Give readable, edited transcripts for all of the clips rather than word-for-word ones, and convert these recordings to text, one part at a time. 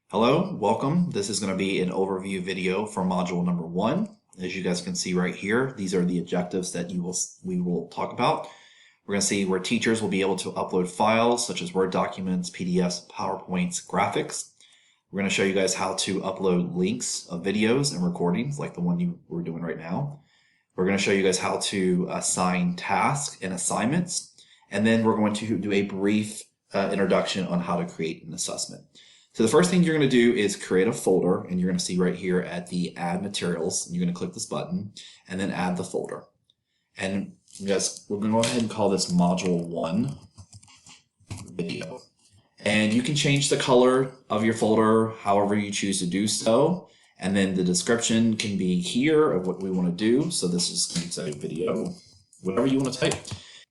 Hello, welcome. This is going to be an overview video for module number 1. As you guys can see right here, these are the objectives that we will talk about. We're going to see where teachers will be able to upload files such as Word documents, PDFs, PowerPoints, graphics. We're going to show you guys how to upload links of videos and recordings like the one we're doing right now. We're going to show you guys how to assign tasks and assignments, and then we're going to do a brief introduction on how to create an assessment. So the first thing you're going to do is create a folder, and you're going to see right here at the Add Materials. You're going to click this button and then add the folder. And yes, we're going to go ahead and call this Module 1 Video. And you can change the color of your folder however you choose to do so. And then the description can be here of what we want to do. So this is going to say video, whatever you want to type.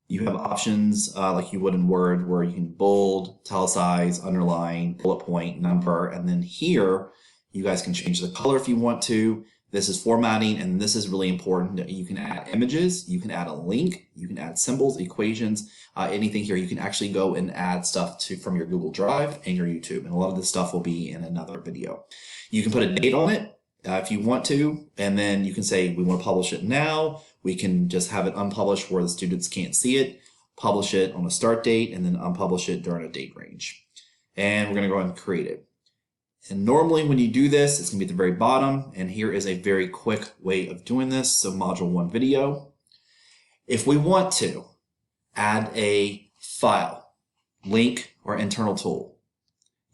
You have options like you would in Word where you can bold, italicize, underline, bullet point, number, and then here you guys can change the color if you want to. This is formatting, and this is really important. You can add images, you can add a link, you can add symbols, equations, anything here. You can actually go and add stuff from your Google Drive and your YouTube, and a lot of this stuff will be in another video. You can put a date on it if you want to, and then you can say we want to publish it now. We can just have it unpublished where the students can't see it, publish it on a start date, and then unpublish it during a date range. And we're going to go ahead and create it. And normally when you do this, it's going to be at the very bottom, and here is a very quick way of doing this. So Module 1 Video. If we want to add a file, link, or internal tool,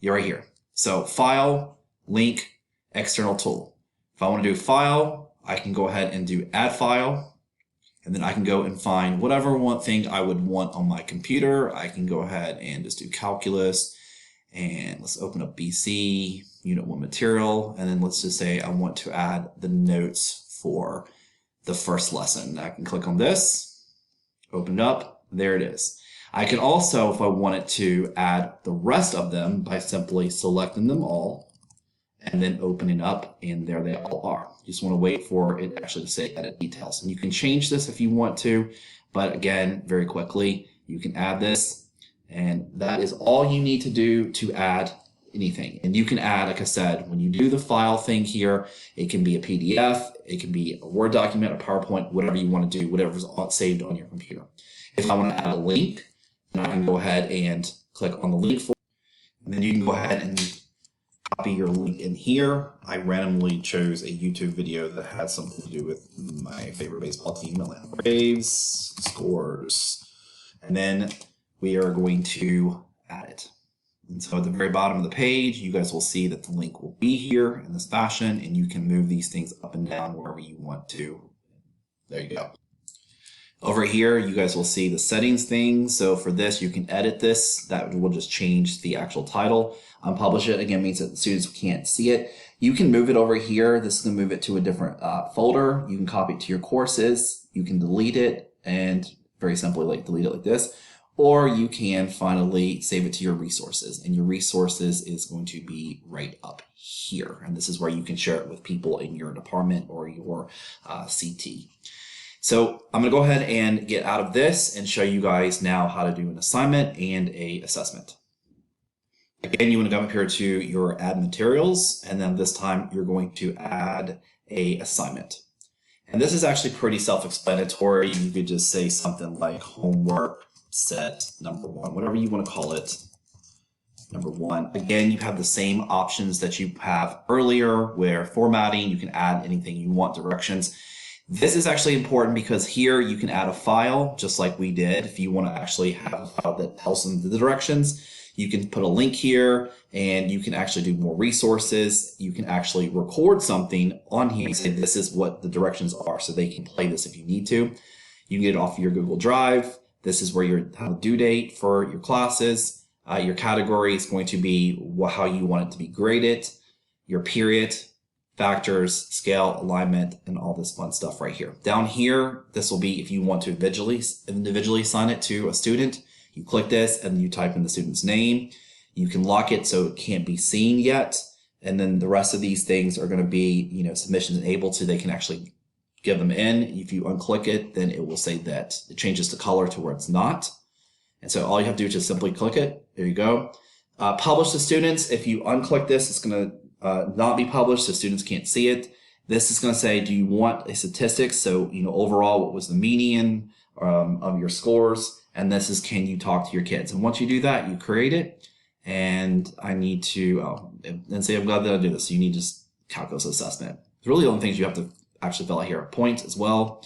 you're right here. So File, Link, External Tool. If I want to do File, I can go ahead and do Add File. And then I can go and find whatever one thing I would want on my computer. I can go ahead and just do calculus, and let's open up BC, Unit 1 material, and then let's just say I want to add the notes for the first lesson. I can click on this, open it up, there it is. I can also, if I wanted to, add the rest of them by simply selecting them all and then opening up, and there they all are. You just want to wait for it actually to say edit details. And you can change this if you want to, but again, very quickly, you can add this, and that is all you need to do to add anything. And you can add, like I said, when you do the file thing here, it can be a PDF, it can be a Word document, a PowerPoint, whatever you want to do, whatever's saved on your computer. If I want to add a link, then I can go ahead and click on the link for, and then you can go ahead and copy your link in here. I randomly chose a YouTube video that had something to do with my favorite baseball team, Atlanta Braves, scores. And then we are going to add it. And so at the very bottom of the page, you guys will see that the link will be here in this fashion, and you can move these things up and down wherever you want to. There you go. Over here, you guys will see the settings thing. So for this, you can edit this. That will just change the actual title. Unpublish it, again, means that the students can't see it. You can move it over here. This is going to move it to a different folder. You can copy it to your courses. You can delete it, and very simply delete it like this. Or you can finally save it to your resources. And your resources is going to be right up here. And this is where you can share it with people in your department or your CT. So I'm going to go ahead and get out of this and show you guys now how to do an assignment and a assessment. Again, you want to come up here to your Add Materials, and then this time you're going to add a assignment. And this is actually pretty self-explanatory. You could just say something like homework set number 1, whatever you want to call it. Number 1. Again, you have the same options that you have earlier where formatting, you can add anything you want, directions. This is actually important because here you can add a file just like we did. If you want to actually have a file that tells them the directions, you can put a link here, and you can actually do more resources. You can actually record something on here and say this is what the directions are, so they can play this if you need to. You can get it off of your Google Drive. This is where you have a due date for your classes. Your category is going to be how you want it to be graded, your period, factors, scale, alignment, and all this fun stuff right here. Down here, this will be if you want to individually assign it to a student. You click this and you type in the student's name. You can lock it so it can't be seen yet. And then the rest of these things are going to be, submissions enabled, so they can actually give them in. If you unclick it, then it will say that it changes the color to where it's not. And so all you have to do is just simply click it. There you go. Publish to students. If you unclick this, it's going to not be published, so students can't see it. This is going to say, do you want a statistics? So, overall, what was the median of your scores? And this is, can you talk to your kids? And once you do that, you create it. And I need to, and say, I'm glad that I do this. So you need to just calculus assessment. It's really the only things you have to actually fill out here. Points as well.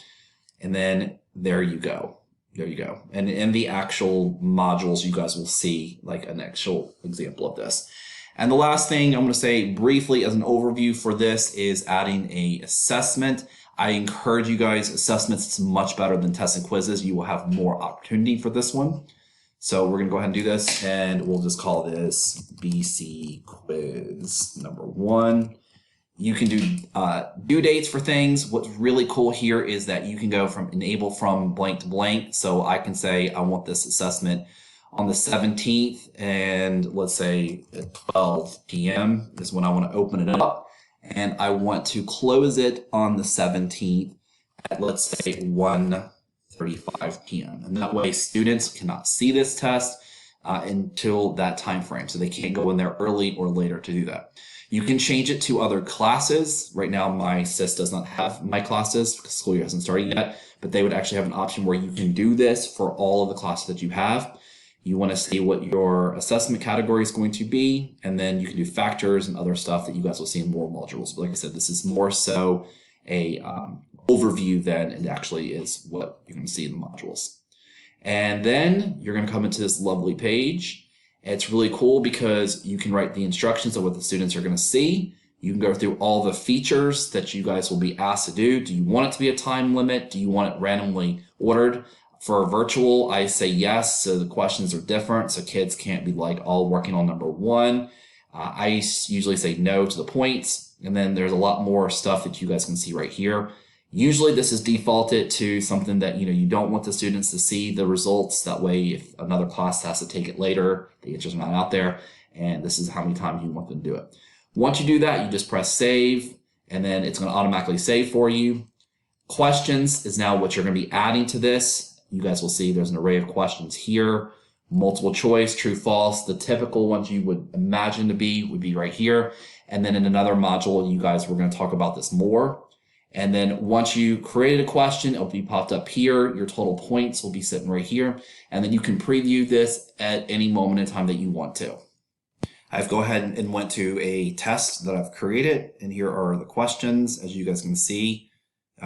And then there you go. There you go. And in the actual modules, you guys will see like an actual example of this. And the last thing I'm going to say briefly as an overview for this is adding a assessment. I encourage you guys, assessments is much better than tests and quizzes. You will have more opportunity for this one. So we're going to go ahead and do this, and we'll just call this BC quiz number 1. You can do due dates for things. What's really cool here is that you can go from enable from blank to blank. So I can say I want this assessment on the 17th, and let's say at 12 p.m. is when I want to open it up. And I want to close it on the 17th at, let's say, 1:35 p.m. And that way students cannot see this test until that time frame. So they can't go in there early or later to do that. You can change it to other classes. Right now, my SIS does not have my classes because school year hasn't started yet, but they would actually have an option where you can do this for all of the classes that you have. You want to see what your assessment category is going to be, and then you can do factors and other stuff that you guys will see in more modules. But like I said, this is more so a overview than it actually is what you're going to see in the modules. And then you're going to come into this lovely page. It's really cool because you can write the instructions of what the students are going to see. You can go through all the features that you guys will be asked to do. Do you want it to be a time limit? Do you want it randomly ordered? For virtual, I say yes, so the questions are different, so kids can't be like all working on number 1. I usually say no to the points, and then there's a lot more stuff that you guys can see right here. Usually this is defaulted to something that you don't want the students to see the results. That way, if another class has to take it later, the answers are not out there, and this is how many times you want them to do it. Once you do that, you just press save, and then it's going to automatically save for you. Questions is now what you're going to be adding to this. You guys will see there's an array of questions here. Multiple choice, true, false. The typical ones you would imagine to be would be right here. And then in another module, you guys, we're going to talk about this more. And then once you created a question, it'll be popped up here. Your total points will be sitting right here. And then you can preview this at any moment in time that you want to. I've go ahead and went to a test that I've created. And here are the questions. As you guys can see,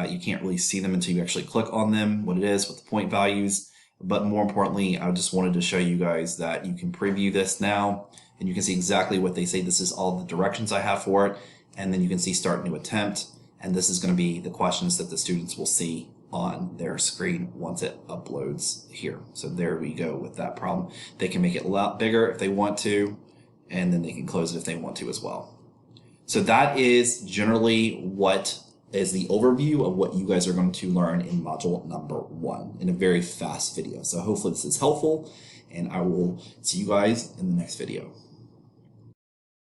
you can't really see them until you actually click on them, what it is, what the point values. But more importantly, I just wanted to show you guys that you can preview this now, and you can see exactly what they say. This is all the directions I have for it. And then you can see start new attempt. And this is going to be the questions that the students will see on their screen once it uploads here. So there we go with that problem. They can make it a lot bigger if they want to, and then they can close it if they want to as well. So that is generally what is the overview of what you guys are going to learn in module number 1 in a very fast video. So hopefully this is helpful, and I will see you guys in the next video.